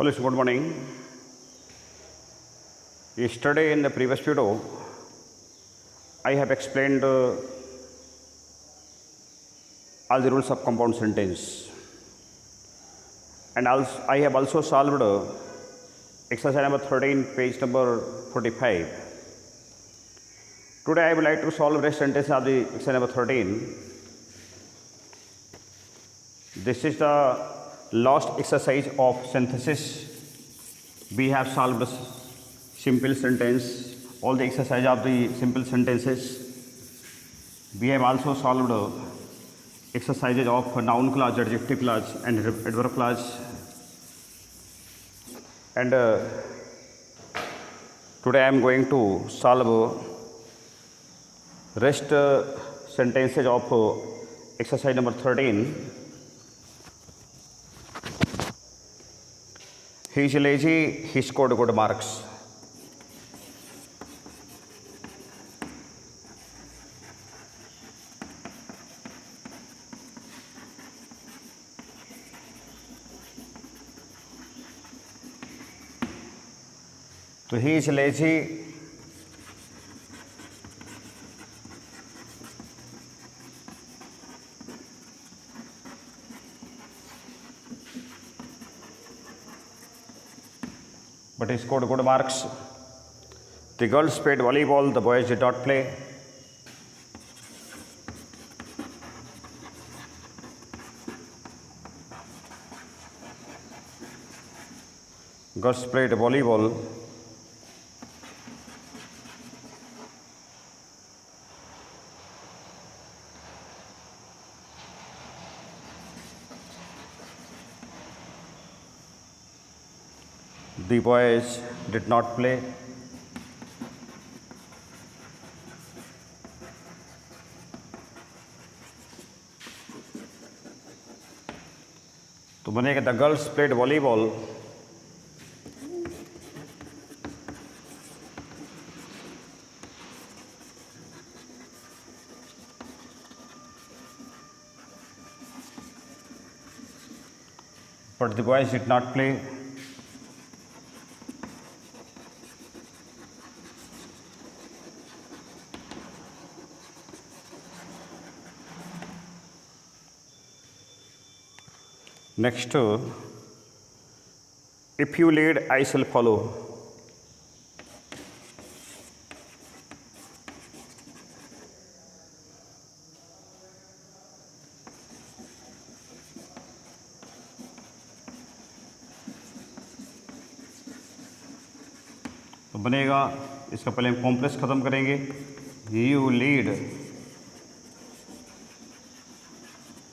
Hello, good morning. Yesterday in the previous video, I have explained all the rules of compound sentence, and also, I have also solved exercise number 13, page number 45. Today I would like to solve rest sentence of the exercise number 13. This is the last exercise of synthesis. We have solved simple sentence, all the exercise of the simple sentences. We have also solved exercises of noun clause, adjective clause and adverb clause. And today I am going to solve rest sentences of exercise number 13. He is lazy, he scored good marks. So he is lazy, but he scored good marks. The girls played volleyball, the boys did not play. Girls played volleyball. The boys did not play. तो बनेगा the girls played volleyball. But the boys did not play. Next, if you lead, I shall follow. तो बनेगा, इसका पहले हम complex ख़त्म करेंगे. You lead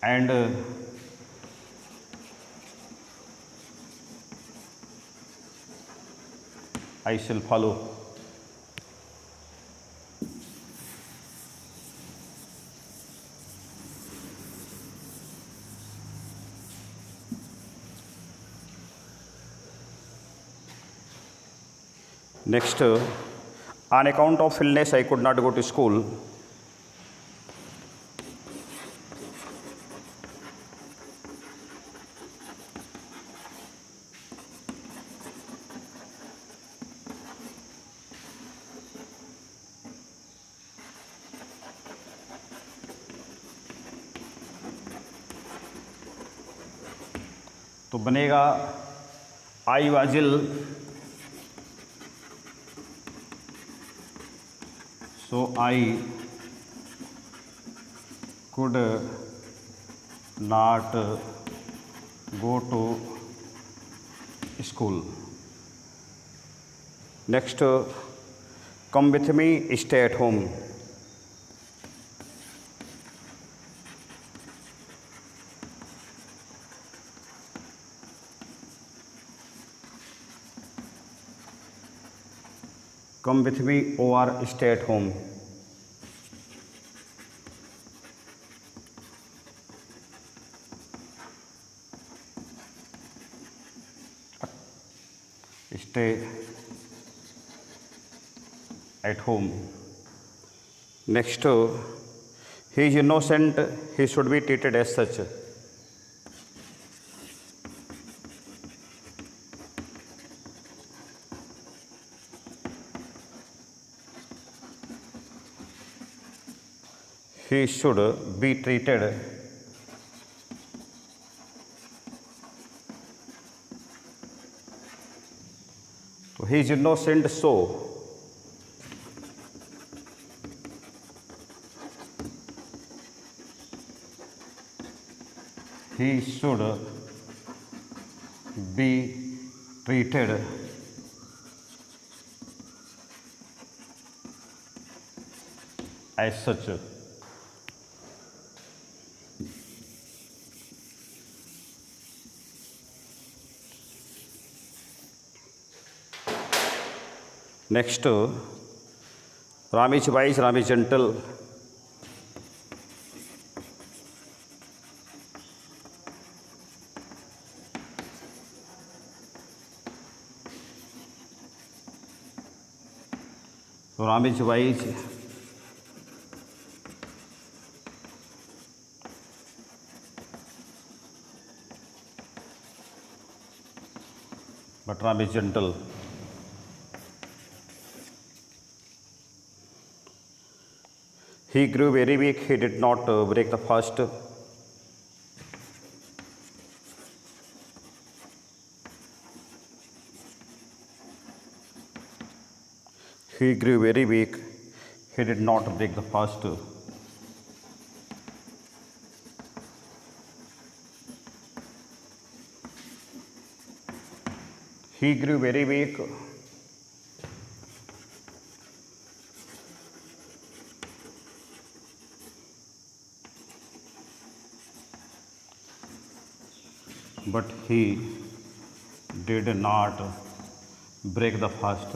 and I shall follow. Next, on account of illness, I could not go to school. तो बनेगा I was ill, so I could not go to school. Next, come with me, stay at home. Come with me or stay at home. Stay at home. Next, he is innocent, he should be treated as such. he should be treated he is innocent, so he should be treated as such. Next, Ram is wise, Ram is gentle. Ram is wise, but Ram is gentle. He grew very weak, he did not break the fast. He grew very weak, he did not break the fast. He grew very weak, but he did not break the fast.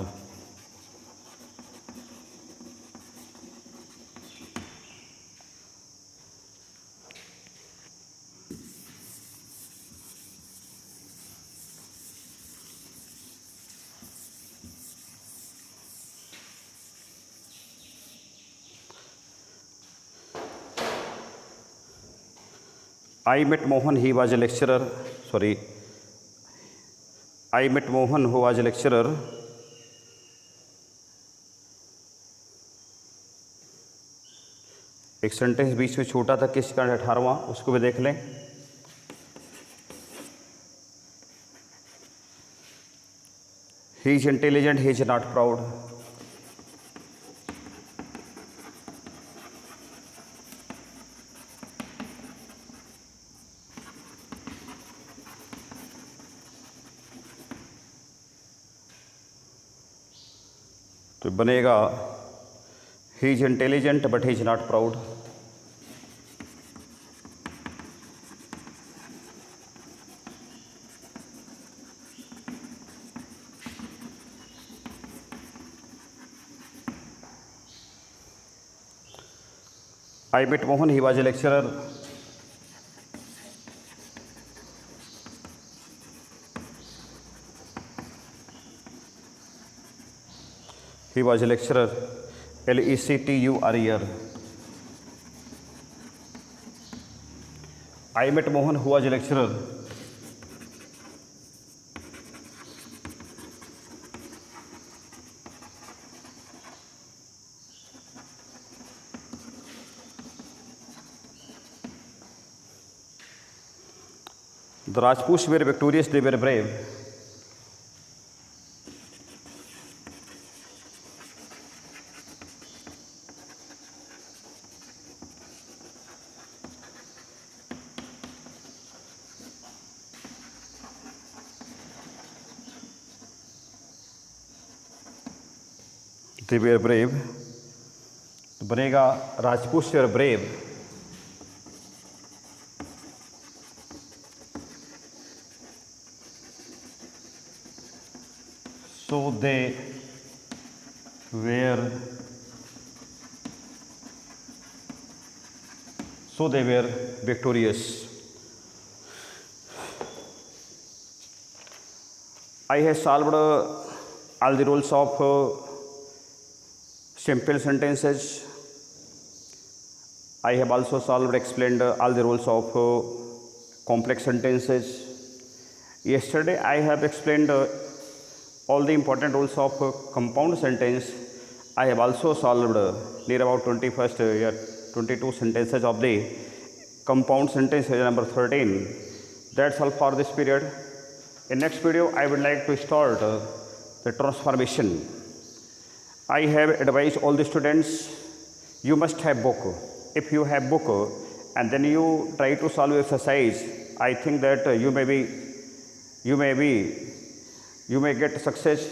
I met Mohan, he was a lecturer. I met Mohan, who was a lecturer. एक sentence बीच में छोटा था, किस का 18वां, उसको भी देख लें. He is intelligent, he is not proud. तो बनेगा he is intelligent but he is not proud. I met Mohan, he was a lecturer. He was a lecturer. Lecturer. I met Mohan, who was a lecturer. The Rajputs were victorious, they were brave. They were brave. तो बनेगा Rajputs were brave. So they were victorious. I have solved all the rules of simple sentences. I have also explained all the rules of complex sentences. Yesterday I have explained all the important rules of compound sentence. I have also solved near about 21st 22 sentences of the compound sentence number 13. That's all for this period. In next video, I would like to start the transformation. I have advised all the students, you must have book. If you have book and then you try to solve exercise, I think that you may get success.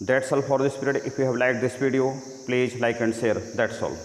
That's all for this period. If you have liked this video, please like and share. That's all.